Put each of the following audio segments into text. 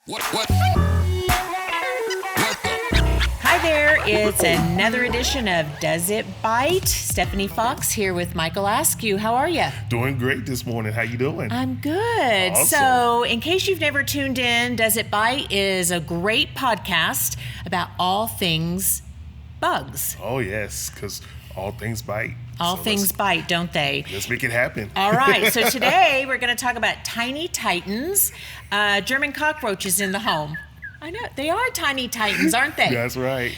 What? Hi there, it's another edition of Does It Bite? Stephanie Fox here with Michael Askew. How are you? Doing great this morning. How you doing? I'm good. Awesome. So, in case you've never tuned in, Does It Bite is a great podcast about all things bugs. Oh, yes, because all things bite. All things bite, don't they? Let's make it happen. All right, so today we're going to talk about tiny titans, German cockroaches in the home. I know, they are tiny titans, aren't they? That's right.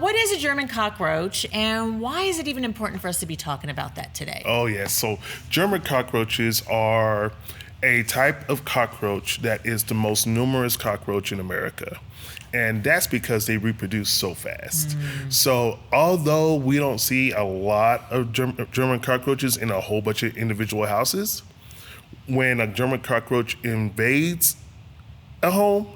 What is a German cockroach, and why is it even important for us to be talking about that today? Oh, yes. So German cockroaches are a type of cockroach that is the most numerous cockroach in America. And that's because they reproduce so fast. So although we don't see a lot of German cockroaches in a whole bunch of individual houses, when a German cockroach invades a home,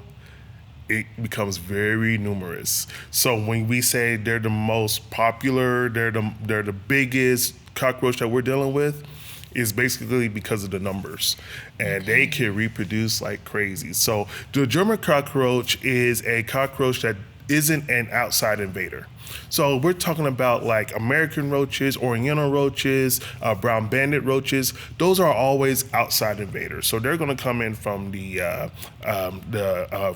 it becomes very numerous. So when we say they're the most popular, they're the biggest cockroach that we're dealing with, is basically because of the numbers, and they can reproduce like crazy. So the German cockroach is a cockroach that isn't an outside invader. So we're talking about like American roaches, Oriental roaches, brown banded roaches. Those are always outside invaders. So they're going to come in from the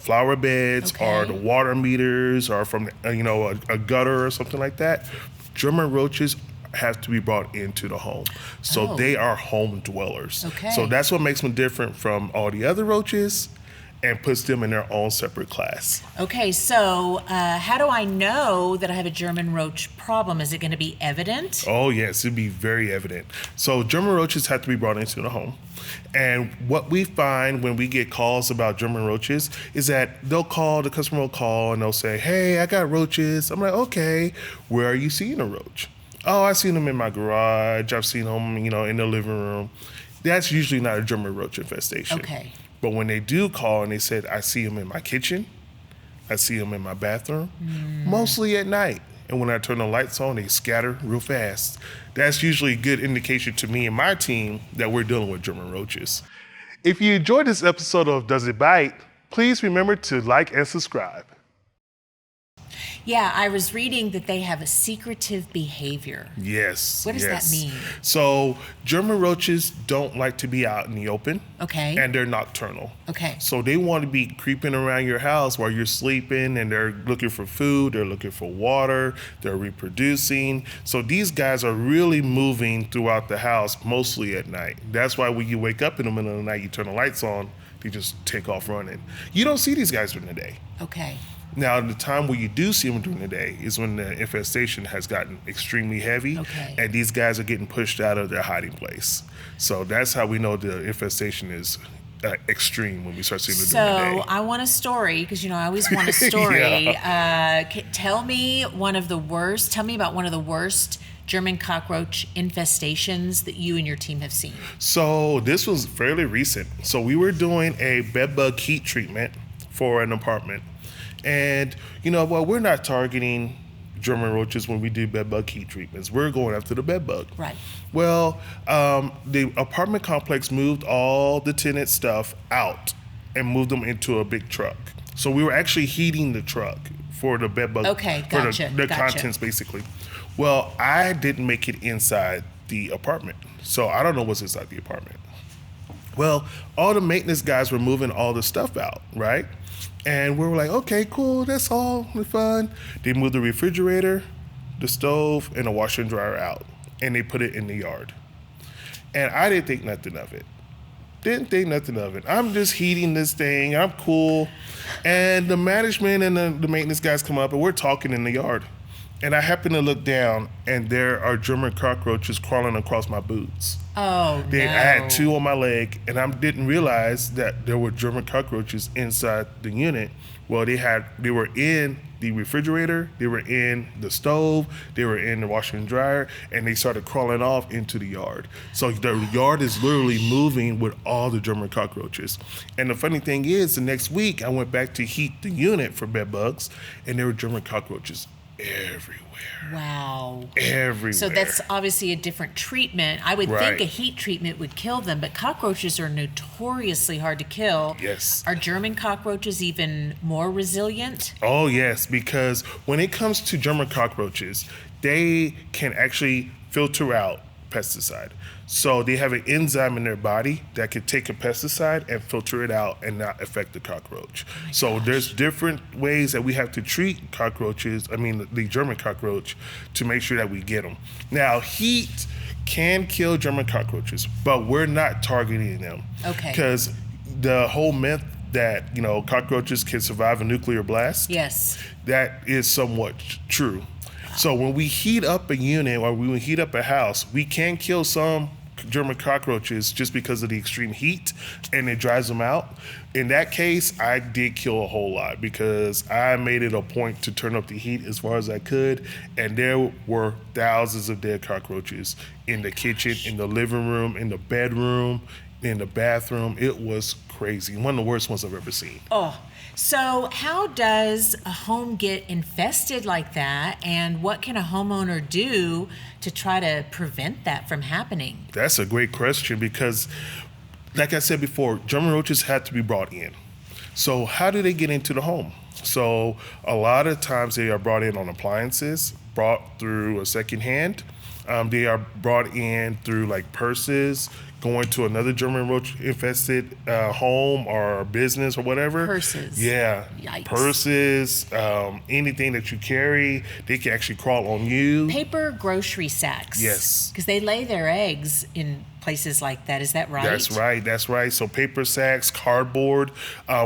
flower beds or the water meters or from a gutter or something like that. German roaches have to be brought into the home. So they are home dwellers. Okay. So that's what makes them different from all the other roaches and puts them in their own separate class. Okay, so how do I know that I have a German roach problem? Is it going to be evident? Oh, yes, it'd be very evident. So German roaches have to be brought into the home. And what we find when we get calls about German roaches is that the customer will call and they'll say, hey, I got roaches. I'm like, okay, where are you seeing a roach? Oh, I've seen them in my garage. I've seen them, in the living room. That's usually not a German roach infestation. Okay. But when they do call and they said, I see them in my kitchen, I see them in my bathroom, mostly at night. And when I turn the lights on, they scatter real fast. That's usually a good indication to me and my team that we're dealing with German roaches. If you enjoyed this episode of Does It Bite, please remember to like and subscribe. Yeah, I was reading that they have a secretive behavior. Yes. What does that mean? So German roaches don't like to be out in the open. Okay. And they're nocturnal. Okay. So they want to be creeping around your house while you're sleeping, and they're looking for food, they're looking for water, they're reproducing. So these guys are really moving throughout the house, mostly at night. That's why when you wake up in the middle of the night, you turn the lights on, they just take off running. You don't see these guys during the day. Okay. Now, the time where you do see them during the day is when the infestation has gotten extremely heavy, and these guys are getting pushed out of their hiding place. So that's how we know the infestation is extreme when we start seeing them during the day. So I want a story, because I always want a story. Tell me about one of the worst German cockroach infestations that you and your team have seen. So this was fairly recent. So we were doing a bed bug heat treatment for an apartment. And, we're not targeting German roaches when we do bed bug heat treatments. We're going after the bed bug. Right. Well, the apartment complex moved all the tenant stuff out and moved them into a big truck. So we were actually heating the truck for the bed bug. Okay, gotcha. For the contents, basically. Well, I didn't make it inside the apartment. So I don't know what's inside the apartment. Well, all the maintenance guys were moving all the stuff out, right? And we were like, okay, cool, that's all fun. They moved the refrigerator, the stove, and the washer and dryer out. And they put it in the yard. And I didn't think nothing of it. I'm just heating this thing. I'm cool. And the management and the maintenance guys come up, and we're talking in the yard. And I happen to look down, and there are German cockroaches crawling across my boots. Oh, no. I had two on my leg, and I didn't realize that there were German cockroaches inside the unit. Well, they were in the refrigerator, they were in the stove, they were in the washer and dryer, and they started crawling off into the yard. So the yard is literally moving with all the German cockroaches. And the funny thing is, the next week, I went back to heat the unit for bed bugs, and there were German cockroaches everywhere. Wow. Everywhere. So that's obviously a different treatment. I would think Right. a heat treatment would kill them, but cockroaches are notoriously hard to kill. Yes. Are German cockroaches even more resilient? Oh, yes, because when it comes to German cockroaches, they can actually filter out pesticide. So they have an enzyme in their body that can take a pesticide and filter it out and not affect the cockroach. So there's different ways that we have to treat cockroaches, the German cockroach, to make sure that we get them. Now, heat can kill German cockroaches, but we're not targeting them. Okay. Because the whole myth that, cockroaches can survive a nuclear blast, Yes. that is somewhat true. So when we heat up a unit or when we heat up a house, we can kill some German cockroaches just because of the extreme heat and it dries them out. In that case, I did kill a whole lot because I made it a point to turn up the heat as far as I could, and there were thousands of dead cockroaches in the kitchen, in the living room, in the bedroom, in the bathroom. It was crazy. One of the worst ones I've ever seen. Oh, so how does a home get infested like that, and what can a homeowner do to try to prevent that from happening? That's a great question because, like I said before, German roaches had to be brought in. So how do they get into the home? So a lot of times they are brought in on appliances, brought through a second hand. They are brought in through like purses, going to another German roach infested home or business or whatever. Purses. Yeah. Yikes. Purses, anything that you carry, they can actually crawl on you. Paper grocery sacks. Yes. Because they lay their eggs in places like that. Is that right? That's right. So paper sacks, cardboard.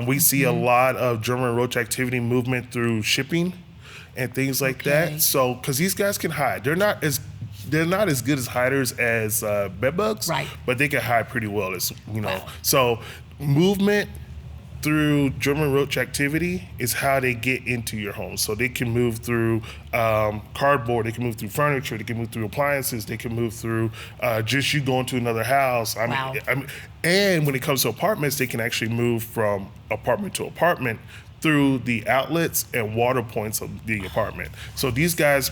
We see a lot of German roach activity movement through shipping and things like that. So, because these guys can hide. They're not as good as hiders as bed bugs, right? But they can hide pretty well, as you know. Wow. So movement through German roach activity is how they get into your home. So they can move through cardboard, they can move through furniture, they can move through appliances, they can move through just you going to another house. Wow. And when it comes to apartments, they can actually move from apartment to apartment through the outlets and water points of the apartment. So these guys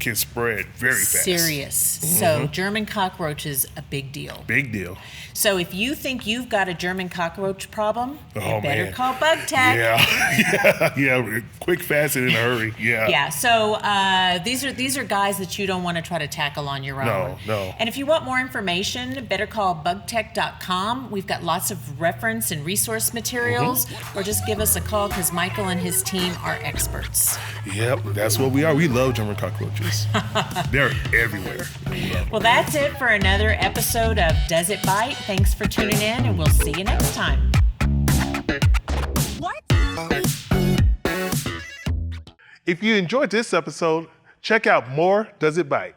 can spread very fast. Serious. So German cockroaches, a big deal. Big deal. So if you think you've got a German cockroach problem, you Oh, better man. call Bug Tech. Yeah. Quick, fast, and in a hurry. Yeah. Yeah. So these are guys that you don't want to try to tackle on your own. No. And if you want more information, better call bugtech.com. We've got lots of reference and resource materials, or just give us a call because Michael and his team are experts. Yep, that's what we are. We love German cockroaches. They're everywhere. Well, that's it for another episode of Does It Bite? Thanks for tuning in, and we'll see you next time. What? If you enjoyed this episode, check out more Does It Bite?